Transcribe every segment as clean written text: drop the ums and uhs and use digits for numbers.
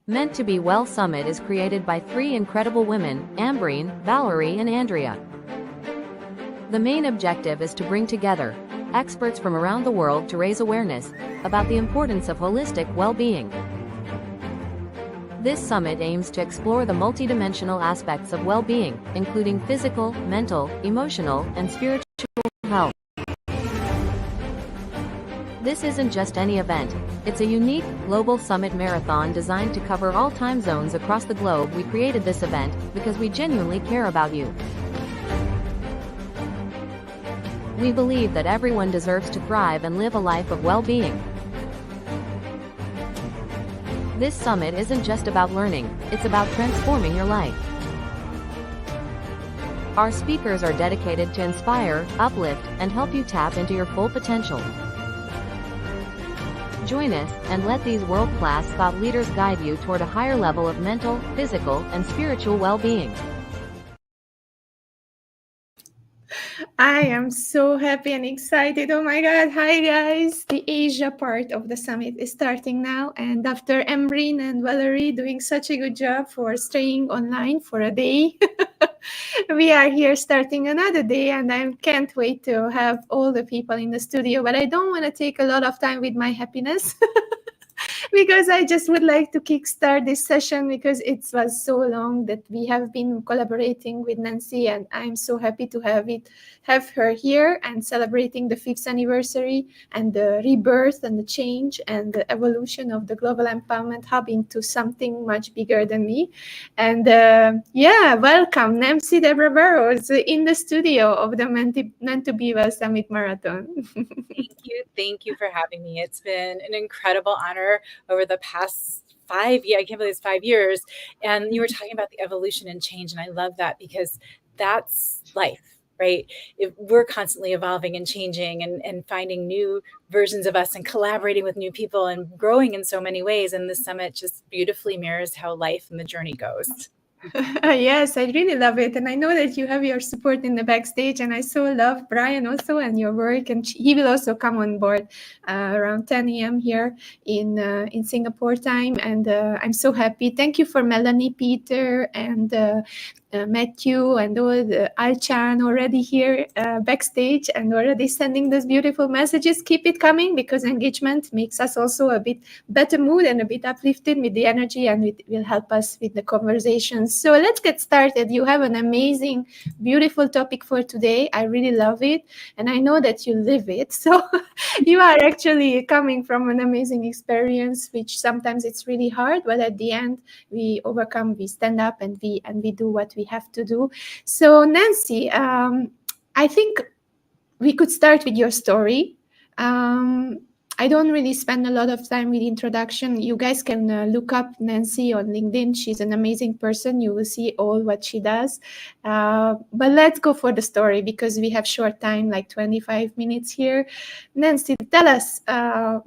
Meant to Be Well Summit is created by three incredible women, Ambreen, Valerie and Andrea. The main objective is to bring together experts from around the world to raise awareness about the importance of holistic well-being. This summit aims to explore the multidimensional aspects of well-being, including physical, mental, emotional, and spiritual health. This isn't just any event. It's a unique, global summit marathon designed to cover all time zones across the globe. We created this event because we genuinely care about you. We believe that everyone deserves to thrive and live a life of well-being. This summit isn't just about learning, it's about transforming your life. Our speakers are dedicated to inspire, uplift, and help you tap into your full potential. Join us, and let these world-class thought leaders guide you toward a higher level of mental, physical, and spiritual well-being. I am so happy and excited. Oh my God. Hi, guys. The Asia part of the summit is starting now. And after Ambreen and Valerie doing such a good job for staying online for a day, we are here starting another day. And I can't wait to have all the people in the studio. But I don't want to take a lot of time with my happiness. Because I just would like to kickstart this session because it was so long that we have been collaborating with Nancy, and I'm so happy to have her here and celebrating the 5th anniversary and the rebirth and the change and the evolution of the Global Empowerment Hub into something much bigger than me. And welcome Nancy Deborah Burrows in the studio of the Meant to Be Well Summit Marathon. Thank you for having me. It's been an incredible honor over the past 5 years. I can't believe it's 5 years. And you were talking about the evolution and change. And I love that because that's life, right? We're constantly evolving and changing and finding new versions of us and collaborating with new people and growing in so many ways. And the summit just beautifully mirrors how life and the journey goes. Yes, I really love it. And I know that you have your support in the backstage. And I so love Brian also and your work. And he will also come on board around 10 a.m. here in Singapore time. And I'm so happy. Thank you for Melanie, Peter, and Matthew and all the Alchan already here backstage and already sending those beautiful messages. Keep it coming because engagement makes us also a bit better mood and a bit uplifted with the energy, and it will help us with the conversations. So let's get started. You have an amazing, beautiful topic for today. I really love it. And I know that you live it. So you are actually coming from an amazing experience, which sometimes it's really hard, but at the end we overcome, we stand up and we do what we have to do. So Nancy, I think we could start with your story. I don't really spend a lot of time with introduction. You guys can look up Nancy on LinkedIn. She's an amazing person. You will see all what she does. But let's go for the story because we have short time, like 25 minutes here. Nancy, tell us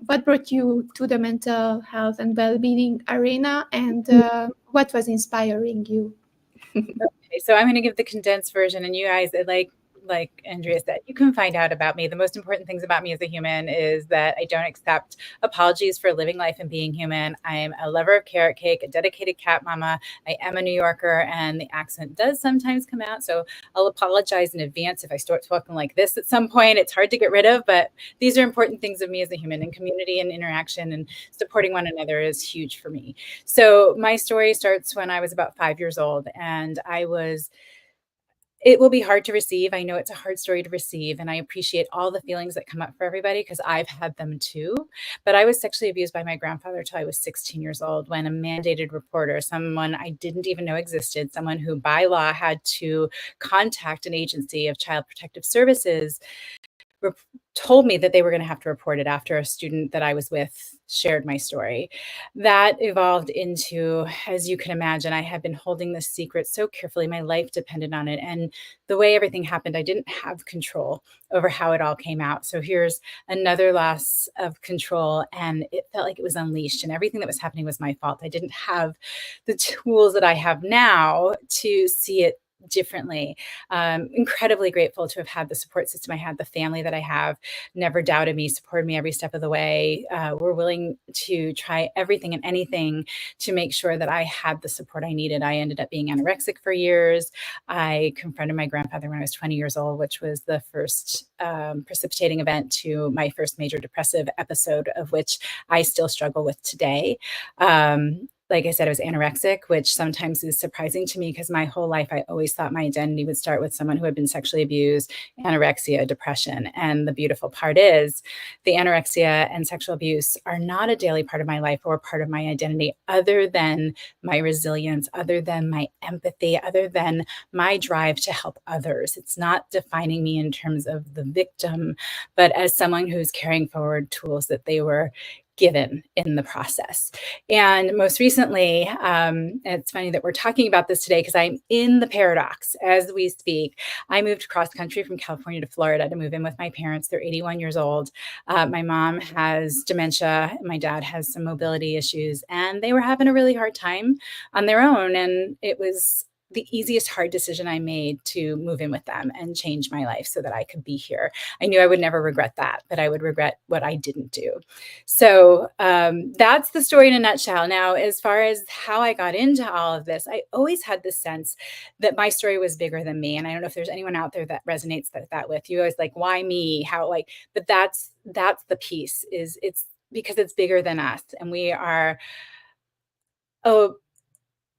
what brought you to the mental health and well-being arena, and what was inspiring you? Okay, so I'm going to give the condensed version, and you guys, like Andrea said, you can find out about me. The most important things about me as a human is that I don't accept apologies for living life and being human. I am a lover of carrot cake, a dedicated cat mama. I am a New Yorker, and the accent does sometimes come out. So I'll apologize in advance if I start talking like this at some point. It's hard to get rid of, but these are important things of me as a human, and community and interaction and supporting one another is huge for me. So my story starts when I was about 5 years old, and it will be hard to receive. I know it's a hard story to receive, and I appreciate all the feelings that come up for everybody because I've had them too. But I was sexually abused by my grandfather till I was 16 years old when a mandated reporter, someone I didn't even know existed, someone who by law had to contact an agency of child protective services, told me that they were going to have to report it after a student that I was with shared my story. That evolved into, as you can imagine, I had been holding this secret so carefully. My life depended on it. And the way everything happened, I didn't have control over how it all came out. So here's another loss of control. And it felt like it was unleashed, and everything that was happening was my fault. I didn't have the tools that I have now to see it differently. Incredibly grateful to have had the support system I had, the family that I have, never doubted me, supported me every step of the way. Were willing to try everything and anything to make sure that I had the support I needed. I ended up being anorexic for years. I confronted my grandfather when I was 20 years old, which was the first precipitating event to my first major depressive episode, of which I still struggle with today. Like I said, I was anorexic, which sometimes is surprising to me because my whole life I always thought my identity would start with someone who had been sexually abused, anorexia, depression. And the beautiful part is the anorexia and sexual abuse are not a daily part of my life or part of my identity, other than my resilience, other than my empathy, other than my drive to help others. It's not defining me in terms of the victim, but as someone who's carrying forward tools that they were given in the process. And most recently, it's funny that we're talking about this today because I'm in the paradox as we speak. I moved cross country from California to Florida to move in with my parents. They're 81 years old. My mom has dementia. My dad has some mobility issues, and they were having a really hard time on their own. And it was the easiest hard decision I made to move in with them and change my life so that I could be here. I knew I would never regret that, but I would regret what I didn't do. So that's the story in a nutshell. Now, as far as how I got into all of this, I always had this sense that my story was bigger than me. And I don't know if there's anyone out there that resonates that with you. Always like, why me? How, like, but that's the piece, is it's because it's bigger than us. And we are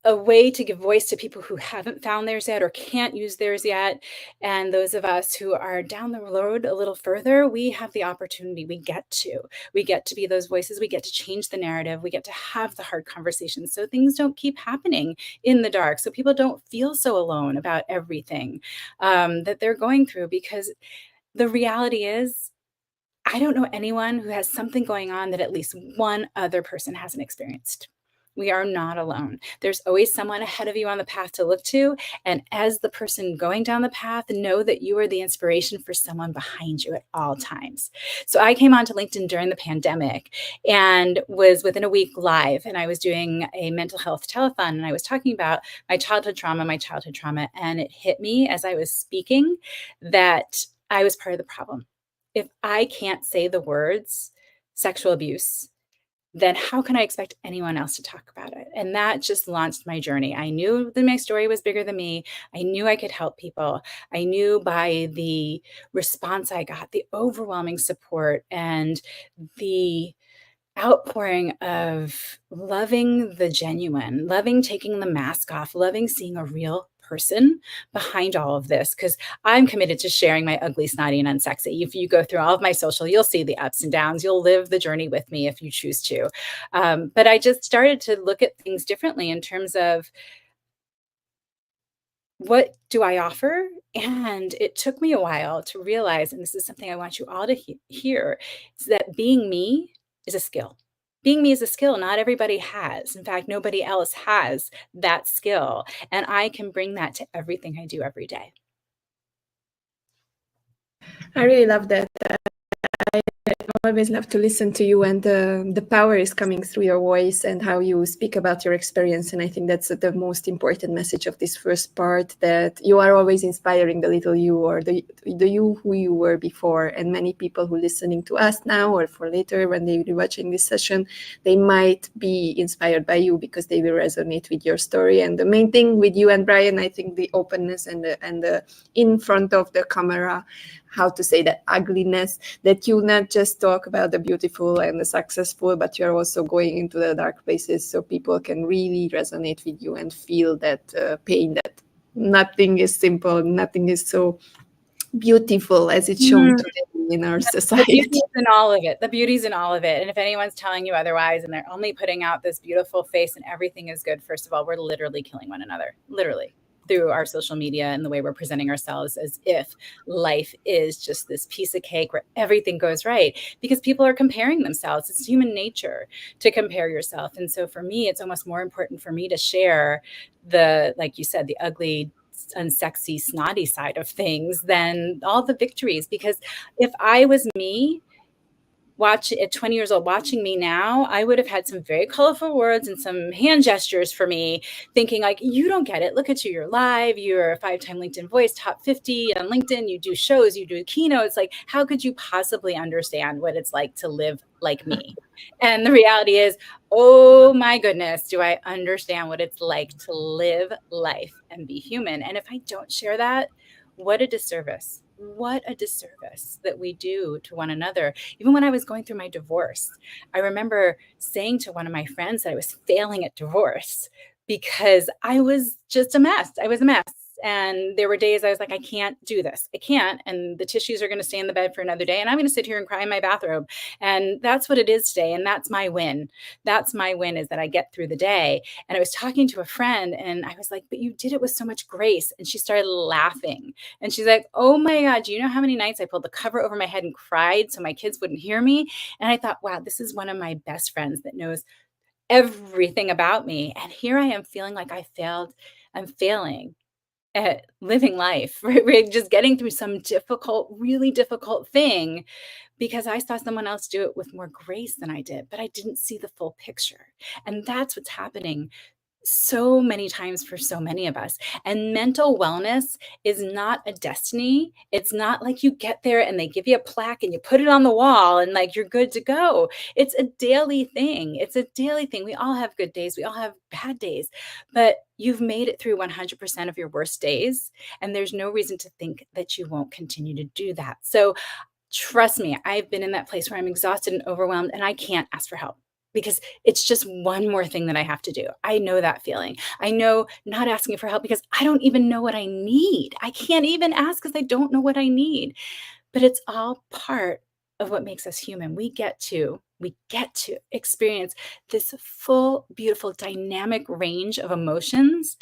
a way to give voice to people who haven't found theirs yet or can't use theirs yet. And those of us who are down the road a little further, we have the opportunity. We get to be those voices. We get to change the narrative. We get to have the hard conversations so things don't keep happening in the dark. So people don't feel so alone about everything that they're going through, because the reality is, I don't know anyone who has something going on that at least one other person hasn't experienced. We are not alone. There's always someone ahead of you on the path to look to. And as the person going down the path, know that you are the inspiration for someone behind you at all times. So I came onto LinkedIn during the pandemic and was within a week live. And I was doing a mental health telethon. And I was talking about my childhood trauma. And it hit me as I was speaking that I was part of the problem. If I can't say the words sexual abuse, then how can I expect anyone else to talk about it? And that just launched my journey. I knew that my story was bigger than me. I knew I could help people. I knew by the response I got, the overwhelming support, and the outpouring of loving the genuine, loving taking the mask off, loving seeing a real person behind all of this, because I'm committed to sharing my ugly, snotty, and unsexy. If you go through all of my social, you'll see the ups and downs. You'll live the journey with me if you choose to. But I just started to look at things differently in terms of, what do I offer? And it took me a while to realize, and this is something I want you all to hear, is that being me is a skill. Being me is a skill not everybody has. In fact, nobody else has that skill. And I can bring that to everything I do every day. I really love that. I always love to listen to you, and the power is coming through your voice and how you speak about your experience. And I think that's the most important message of this first part, that you are always inspiring the little you, or the you who you were before. And many people who are listening to us now or for later when they will be watching this session, they might be inspired by you because they will resonate with your story. And the main thing with you and Brian, I think the openness and the in front of the camera, how to say that ugliness, that you not just talk about the beautiful and the successful, but you're also going into the dark places so people can really resonate with you and feel that pain, that nothing is simple, nothing is so beautiful as it's shown today in our society. The beauty's in all of it. The beauty's in all of it. And if anyone's telling you otherwise and they're only putting out this beautiful face and everything is good, first of all, we're literally killing one another, literally, through our social media and the way we're presenting ourselves, as if life is just this piece of cake where everything goes right, because people are comparing themselves. It's human nature to compare yourself. And so for me, it's almost more important for me to share the, like you said, the ugly, unsexy, snotty side of things than all the victories. Because if I was me, at 20 years old, watching me now, I would have had some very colorful words and some hand gestures for me, thinking like, you don't get it. Look at you. You're live. You're a 5-time LinkedIn voice, top 50 on LinkedIn. You do shows, you do keynotes. Like, how could you possibly understand what it's like to live like me? And the reality is, oh my goodness, do I understand what it's like to live life and be human? And if I don't share that, what a disservice. What a disservice that we do to one another. Even when I was going through my divorce, I remember saying to one of my friends that I was failing at divorce because I was just a mess. I was a mess. And there were days I was like, I can't do this. I can't. And the tissues are going to stay in the bed for another day. And I'm going to sit here and cry in my bathrobe. And that's what it is today. And that's my win. That's my win, is that I get through the day. And I was talking to a friend and I was like, but you did it with so much grace. And she started laughing. And she's like, oh my God, do you know how many nights I pulled the cover over my head and cried so my kids wouldn't hear me? And I thought, wow, this is one of my best friends that knows everything about me. And here I am feeling like I failed. I'm failing at living life, right? We're just getting through some difficult, really difficult thing because I saw someone else do it with more grace than I did, but I didn't see the full picture. And that's what's happening so many times for so many of us. And mental wellness is not a destiny. It's not like you get there and they give you a plaque and you put it on the wall and like you're good to go. It's a daily thing. It's a daily thing. We all have good days. We all have bad days, but you've made it through 100% of your worst days. And there's no reason to think that you won't continue to do that. So trust me, I've been in that place where I'm exhausted and overwhelmed and I can't ask for help because it's just one more thing that I have to do. I know that feeling. I know not asking for help because I don't even know what I need. I can't even ask because I don't know what I need. But it's all part of what makes us human. We get to experience this full, beautiful, dynamic range of emotions.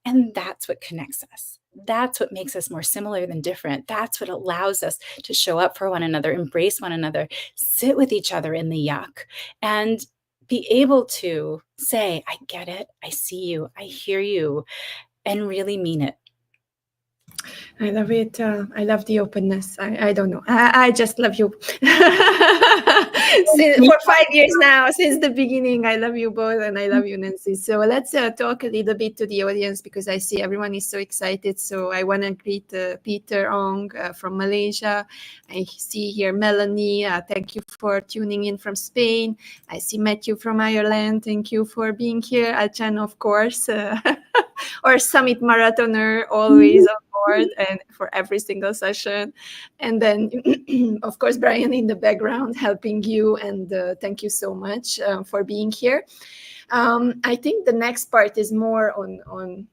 And that's what connects us. That's what makes us more similar than different. That's what allows us to show up for one another, embrace one another, sit with each other in the yuck, and be able to say, I get it, I see you, I hear you, and really mean it. I love it. I love the openness. I don't know. I just love you. For 5 years now, since the beginning, I love you both and I love you, Nancy. So let's talk a little bit to the audience because I see everyone is so excited. So I want to greet Peter Ong from Malaysia. I see here Melanie. Thank you for tuning in from Spain. I see Matthew from Ireland. Thank you for being here. Alchan, of course. Our summit marathoner, always on board and for every single session. And then, of course, Brian in the background helping you. And thank you so much for being here. I think the next part is more on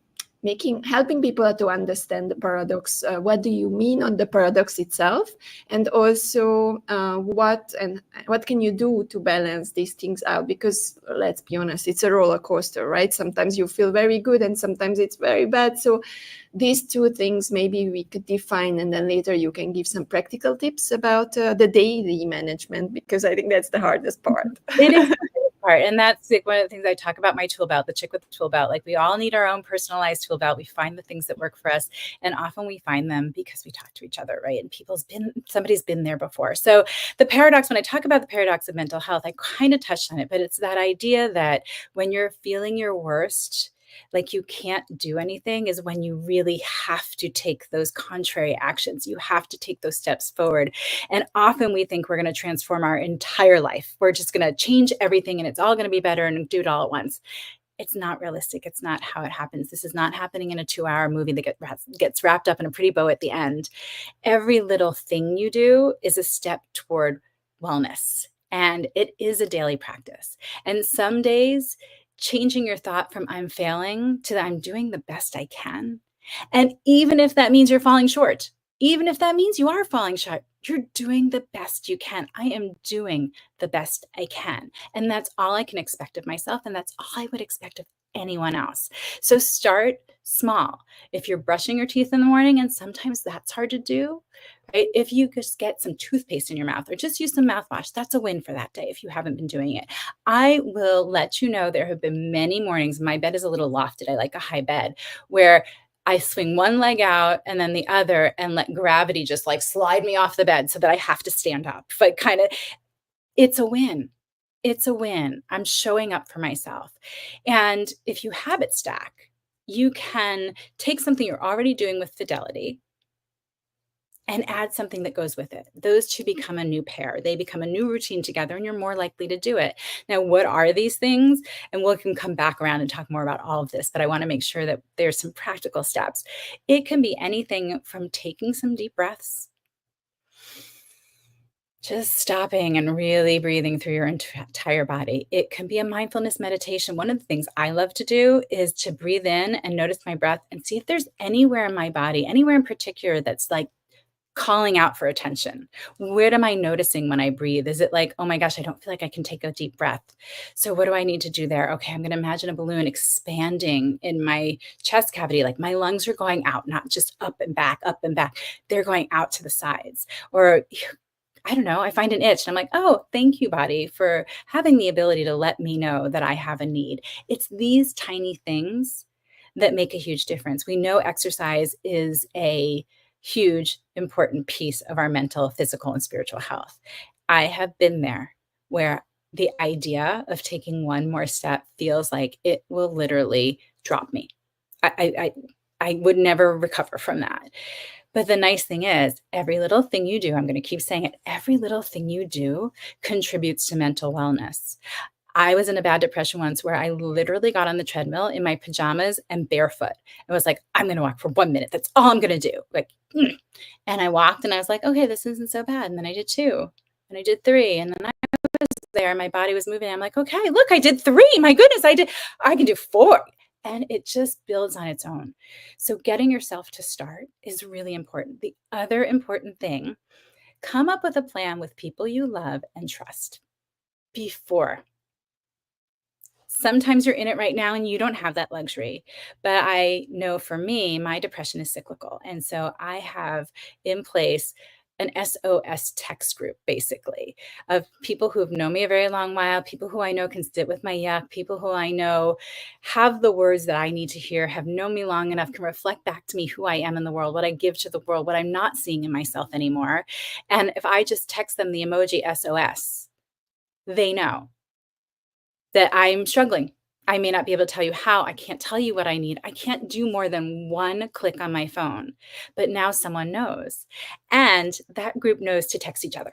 helping people to understand the paradox. What do you mean on the paradox itself? And also what can you do to balance these things out? Because let's be honest, it's a roller coaster, right? Sometimes you feel very good and sometimes it's very bad. So these two things maybe we could define, and then later you can give some practical tips about the daily management, because I think that's the hardest part. It is the hardest part. And that's like one of the things I talk about my tool belt, the chick with the tool belt. Like, we all need our own personalized tool belt. We find the things that work for us. And often we find them because we talk to each other, right? And somebody's been there before. So the paradox, when I talk about the paradox of mental health, I kind of touched on it, but it's that idea that when you're feeling your worst, like you can't do anything, is when you really have to take those contrary actions. You have to take those steps forward. And often we think we're going to transform our entire life. We're just going to change everything and it's all going to be better and do it all at once. It's not realistic. It's not how it happens. This is not happening in a 2-hour movie that gets wrapped up in a pretty bow at the end. Every little thing you do is a step toward wellness. And it is a daily practice. And some days, changing your thought from I'm failing to I'm doing the best I can. And even if that means you're falling short, even if that means you are falling short, you're doing the best you can. I am doing the best I can. And that's all I can expect of myself. And that's all I would expect of anyone else. So start small. If you're brushing your teeth in the morning, and sometimes that's hard to do, right? If you just get some toothpaste in your mouth or just use some mouthwash, that's a win for that day if you haven't been doing it. I will let you know there have been many mornings, my bed is a little lofted, I like a high bed, where I swing one leg out and then the other and let gravity just like slide me off the bed so that I have to stand up. But kind of, it's a win. It's a win. I'm showing up for myself. And if you habit stack, you can take something you're already doing with fidelity and add something that goes with it. Those two become a new pair. They become a new routine together, and you're more likely to do it. Now, what are these things? And we can come back around and talk more about all of this, but I want to make sure that there's some practical steps. It can be anything from taking some deep breaths, just stopping and really breathing through your entire body. It can be a mindfulness meditation. One of the things I love to do is to breathe in and notice my breath and see if there's anywhere in my body, anywhere in particular that's like calling out for attention. What am I noticing when I breathe? Is it like, oh my gosh, I don't feel like I can take a deep breath. So what do I need to do there? Okay, I'm going to imagine a balloon expanding in my chest cavity. Like my lungs are going out, not just up and back, up and back. They're going out to the sides. Or I don't know, I find an itch and I'm like, oh, thank you, body, for having the ability to let me know that I have a need. It's these tiny things that make a huge difference. We know exercise is a huge, important piece of our mental, physical, and spiritual health. I have been there where the idea of taking one more step feels like it will literally drop me. I would never recover from that. But the nice thing is, every little thing you do, I'm going to keep saying it, every little thing you do contributes to mental wellness. I was in a bad depression once where I literally got on the treadmill in my pajamas and barefoot. I was like, I'm going to walk for 1 minute. That's all I'm going to do. And I walked and I was like, okay, this isn't so bad. And then I did 2 and I did 3. And then I was there, my body was moving. I'm like, okay, look, I did 3. My goodness, I can do 4. And it just builds on its own. So getting yourself to start is really important. The other important thing, come up with a plan with people you love and trust before. Sometimes you're in it right now and you don't have that luxury. But I know for me, my depression is cyclical. And so I have in place an SOS text group, basically, of people who have known me a very long while, people who I know can sit with my yuck, people who I know have the words that I need to hear, have known me long enough, can reflect back to me who I am in the world, what I give to the world, what I'm not seeing in myself anymore. And if I just text them the emoji SOS, they know that I'm struggling. I may not be able to tell you how. I can't tell you what I need. I can't do more than one click on my phone. But now someone knows. And that group knows to text each other.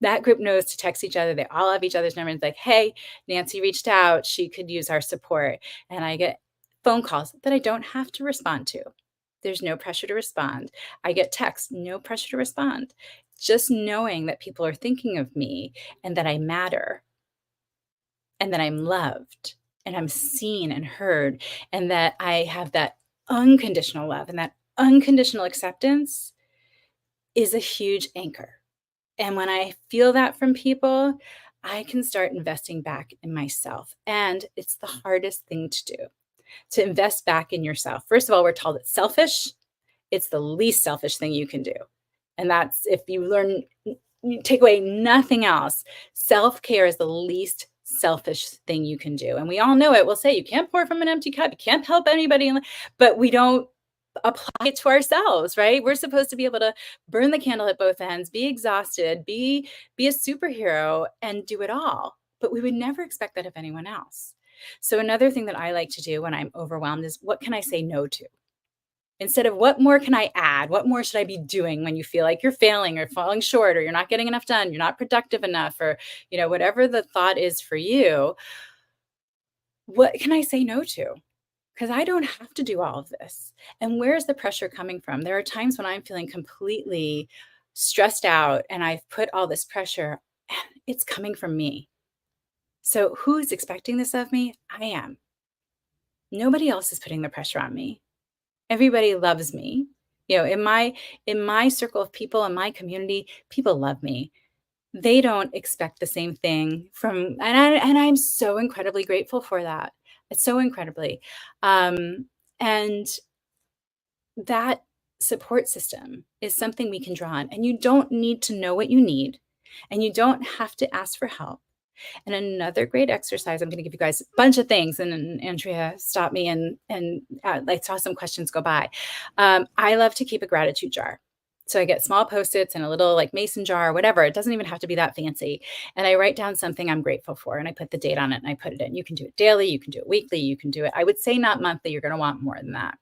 That group knows to text each other. They all have each other's numbers. Like, hey, Nancy reached out. She could use our support. And I get phone calls that I don't have to respond to. There's no pressure to respond. I get texts, no pressure to respond. Just knowing that people are thinking of me and that I matter and that I'm loved and I'm seen and heard and that I have that unconditional love and that unconditional acceptance is a huge anchor. And when I feel that from people, I can start investing back in myself. And it's the hardest thing to do, to invest back in yourself. First of all, we're told it's selfish. It's the least selfish thing you can do. And that's if you learn, you take away nothing else. Self-care is the least selfish thing you can do. And we all know it. We'll say you can't pour from an empty cup. You can't help anybody, but we don't apply it to ourselves, right? We're supposed to be able to burn the candle at both ends, be exhausted, be a superhero and do it all. But we would never expect that of anyone else. So another thing that I like to do when I'm overwhelmed is what can I say no to? Instead of what more can I add? What more should I be doing when you feel like you're failing or falling short or you're not getting enough done, you're not productive enough, or whatever the thought is for you, what can I say no to? Because I don't have to do all of this. And where is the pressure coming from? There are times when I'm feeling completely stressed out and I've put all this pressure and it's coming from me. So who is expecting this of me? I am. Nobody else is putting the pressure on me. Everybody loves me. In my circle of people, in my community, people love me. They don't expect the same thing from, and I'm so incredibly grateful for that. It's so incredibly. And that support system is something we can draw on. And you don't need to know what you need, and you don't have to ask for help. And another great exercise, I'm going to give you guys a bunch of things. And Andrea stopped me and I saw some questions go by. I love to keep a gratitude jar. So I get small Post-its and a little like mason jar or whatever. It doesn't even have to be that fancy. And I write down something I'm grateful for and I put the date on it and I put it in. You can do it daily. You can do it weekly. You can do it. I would say not monthly. You're going to want more than that.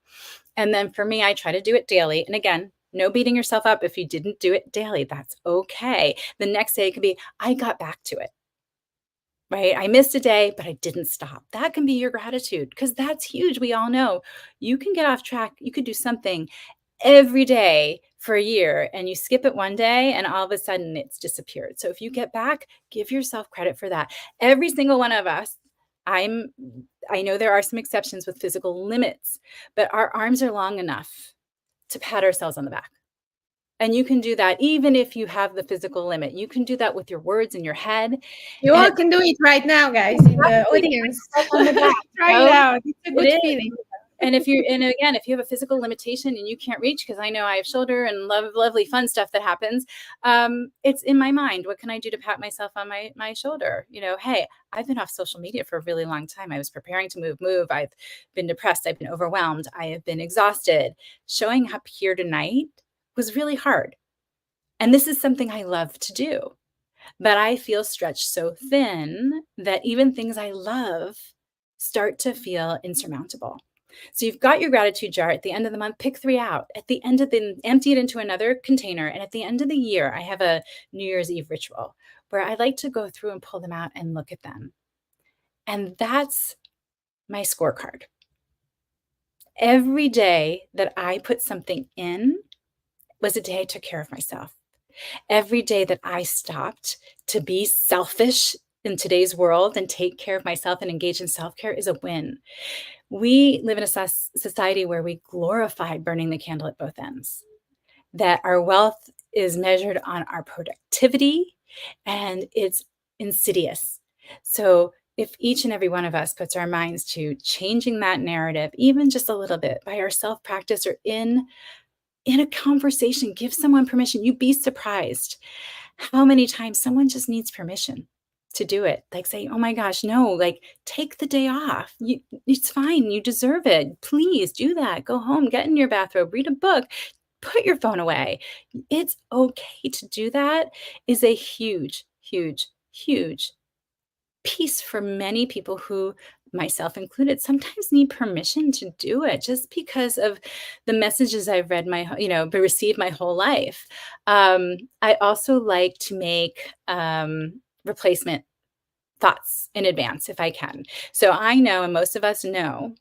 And then for me, I try to do it daily. And again, no beating yourself up if you didn't do it daily. That's okay. The next day it could be, I got back to it. Right? I missed a day, but I didn't stop. That can be your gratitude because that's huge. We all know you can get off track. You could do something every day for a year and you skip it one day and all of a sudden it's disappeared. So if you get back, give yourself credit for that. Every single one of us, I know there are some exceptions with physical limits, but our arms are long enough to pat ourselves on the back. And you can do that even if you have the physical limit. You can do that with your words in your head. You all can do it right now, guys, in the audience. Try it out. It's a good feeling. And if you have a physical limitation and you can't reach, because I know I have shoulder and lovely fun stuff that happens, it's in my mind. What can I do to pat myself on my shoulder? Hey, I've been off social media for a really long time. I was preparing to move. I've been depressed. I've been overwhelmed. I have been exhausted. Showing up here tonight was really hard. And this is something I love to do. But I feel stretched so thin that even things I love start to feel insurmountable. So you've got your gratitude jar. At the end of the month, pick 3 out. At the end of empty it into another container. And at the end of the year, I have a New Year's Eve ritual where I like to go through and pull them out and look at them. And that's my scorecard. Every day that I put something in was a day I took care of myself. Every day that I stopped to be selfish in today's world and take care of myself and engage in self-care is a win. We live in a society where we glorify burning the candle at both ends, that our wealth is measured on our productivity and it's insidious. So if each and every one of us puts our minds to changing that narrative, even just a little bit by our self-practice or in a conversation, give someone permission. You'd be surprised how many times someone just needs permission to do it. Like say, oh my gosh, no, like take the day off. It's fine. You deserve it. Please do that. Go home, get in your bathrobe, read a book, put your phone away. It's okay to do that is a huge, huge, huge piece for many people who, myself included, sometimes need permission to do it just because of the messages I've received my whole life. I also like to make replacement thoughts in advance if I can. So I know, and most of us know,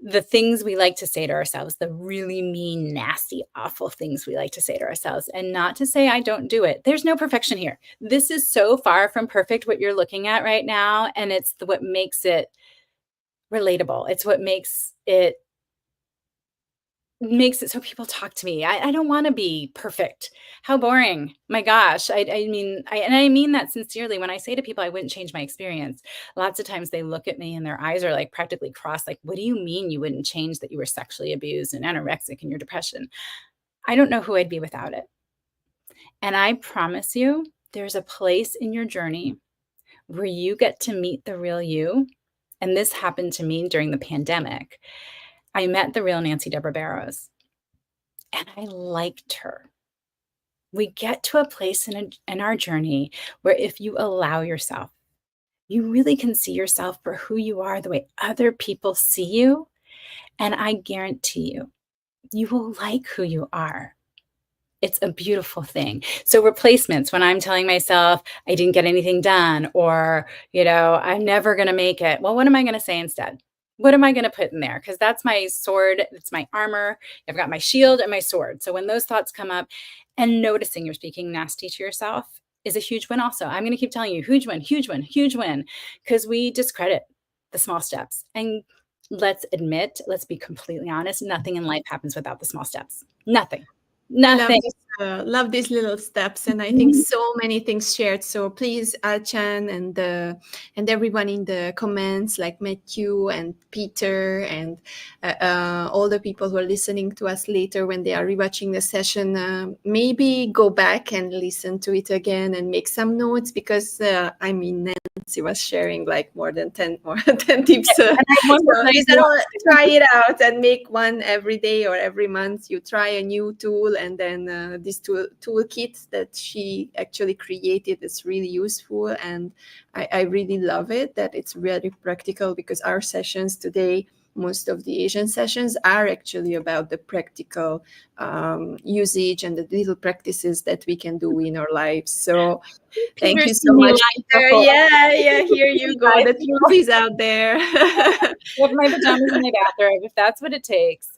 the things we like to say to ourselves, the really mean, nasty, awful things we like to say to ourselves, and not to say I don't do it. There's no perfection here. This is so far from perfect what you're looking at right now, and it's what makes it relatable. It's what makes it so people talk to me. I don't want to be perfect. How boring. My gosh. I mean that sincerely. When I say to people, I wouldn't change my experience. Lots of times they look at me and their eyes are like practically crossed. Like, what do you mean you wouldn't change that you were sexually abused and anorexic in your depression? I don't know who I'd be without it. And I promise you, there's a place in your journey where you get to meet the real you. And this happened to me during the pandemic. I met the real Nancy Deborah Barrows, and I liked her. We get to a place in our journey where if you allow yourself, you really can see yourself for who you are, the way other people see you. And I guarantee you will like who you are. It's a beautiful thing. So replacements, when I'm telling myself I didn't get anything done or, I'm never going to make it. Well, what am I going to say instead? What am I going to put in there? Because that's my sword. It's my armor. I've got my shield and my sword. So when those thoughts come up and noticing you're speaking nasty to yourself is a huge win also. I'm going to keep telling you, huge win, huge win, huge win, because we discredit the small steps. And let's be completely honest, nothing in life happens without the small steps. Nothing. I love this, love these little steps, and I think so many things shared. So please, Achan and everyone in the comments, like Matthew and Peter and all the people who are listening to us later when they are rewatching the session, maybe go back and listen to it again and make some notes, because I mean, Nancy was sharing like more than 10 tips. So try it out and make one every day or every month. You try a new tool, and then this toolkit that she actually created is really useful, and I really love it, that it's really practical, because our sessions today, most of the Asian sessions, are actually about the practical usage and the little practices that we can do in our lives. So thank you so much, Peter. Yeah, here you go. The truth is out there. With my pajamas in my bathrobe, if that's what it takes.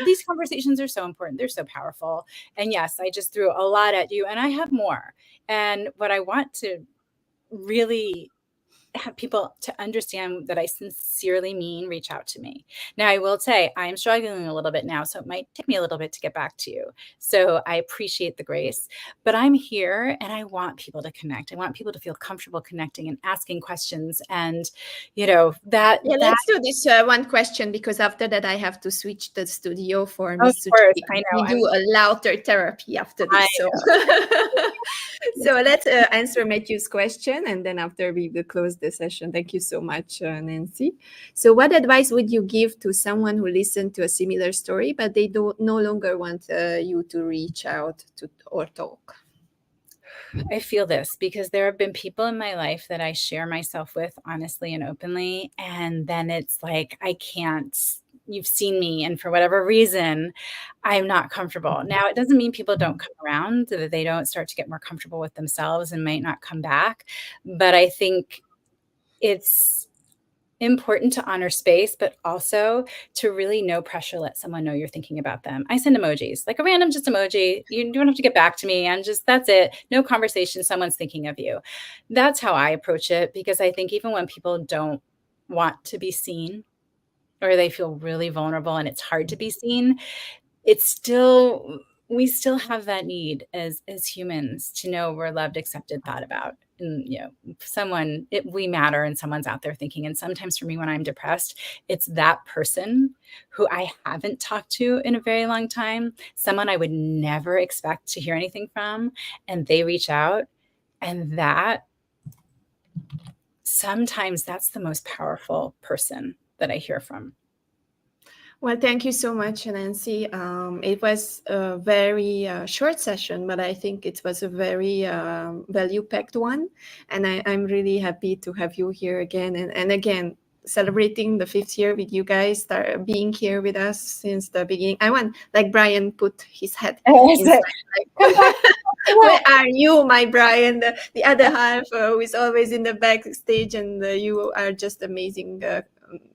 These conversations are so important. They're so powerful. And yes, I just threw a lot at you, and I have more. And what I want to really have people to understand that I sincerely mean, reach out to me. Now, I will say I'm struggling a little bit now, so it might take me a little bit to get back to you. So I appreciate the grace, but I'm here and I want people to connect. I want people to feel comfortable connecting and asking questions. And, that. Yeah, let's do this one question, because after that I have to switch the studio for Of Miss course, Suchi. I know. We do a louder therapy after this. So let's answer Matthew's question, and then after we will close the session. Thank you so much, Nancy. So what advice would you give to someone who listened to a similar story, but they no longer want you to reach out to or talk? I feel this because there have been people in my life that I share myself with honestly and openly, and then it's like, I can't. You've seen me, and for whatever reason, I'm not comfortable. Now, it doesn't mean people don't come around, that they don't start to get more comfortable with themselves and might not come back. But I think it's important to honor space, but also to really no pressure let someone know you're thinking about them. I send emojis, like a random just emoji. You don't have to get back to me. That's it. No conversation. Someone's thinking of you. That's how I approach it, because I think even when people don't want to be seen, or they feel really vulnerable and it's hard to be seen, we still have that need as humans to know we're loved, accepted, thought about. And we matter, and someone's out there thinking. And sometimes for me, when I'm depressed, it's that person who I haven't talked to in a very long time, someone I would never expect to hear anything from, and they reach out, and sometimes that's the most powerful person that I hear from. Well, thank you so much, Nancy. It was a very short session, but I think it was a very value-packed one. And I'm really happy to have you here again. And again, celebrating the 5th year with you guys, being here with us since the beginning. I want, like Brian put his head inside, like, where are you, my Brian? The other half who is always in the backstage, and you are just amazing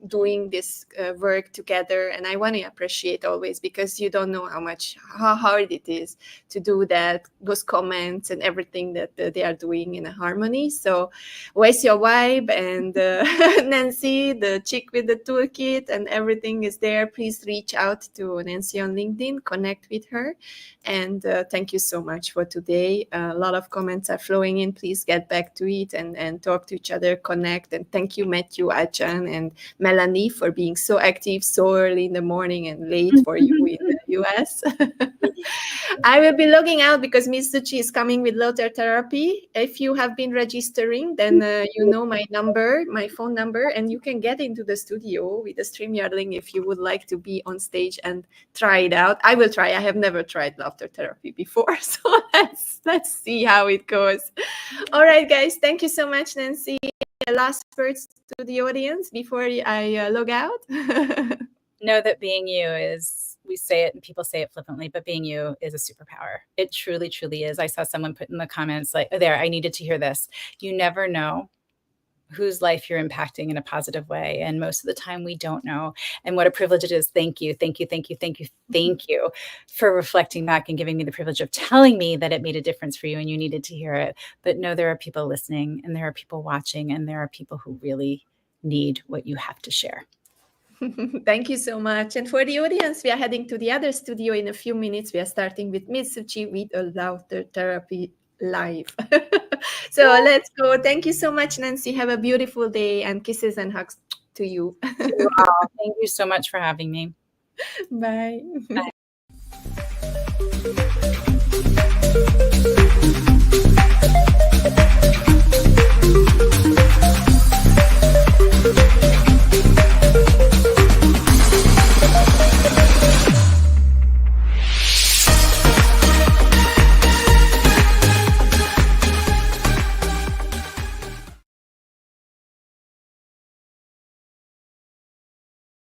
doing this work together. And I want to appreciate always, because you don't know how hard it is to do that, those comments and everything that they are doing in a harmony. So where's your vibe? And Nancy, the chick with the toolkit and everything is there. Please reach out to Nancy on LinkedIn, connect with her. And thank you so much for today. A lot of comments are flowing in. Please get back to it and talk to each other, connect. And thank you, Matthew, Achan, and Melanie, for being so active so early in the morning and late for you in the US. I will be logging out because Miss Suchi is coming with laughter therapy. If you have been registering, then you know my number, my phone number, and you can get into the studio with the StreamYard link if you would like to be on stage and try it out. I will try. I have never tried laughter therapy before, so let's see how it goes. All right, guys. Thank you so much, Nancy. Last words to the audience before I log out. Know that being you is, we say it and people say it flippantly, but being you is a superpower. It truly, truly is. I saw someone put in the comments like, oh, there, I needed to hear this. You never know whose life you're impacting in a positive way. And most of the time we don't know. And what a privilege it is. Thank you, thank you, thank you, thank you, thank you for reflecting back and giving me the privilege of telling me that it made a difference for you and you needed to hear it. But no, there are people listening, and there are people watching, and there are people who really need what you have to share. Thank you so much. And for the audience, we are heading to the other studio in a few minutes. We are starting with Mitsuchi with a laughter therapy live. So let's go. Thank you so much, Nancy. Have a beautiful day, and kisses and hugs to you. Thank you so much for having me. Bye. Bye.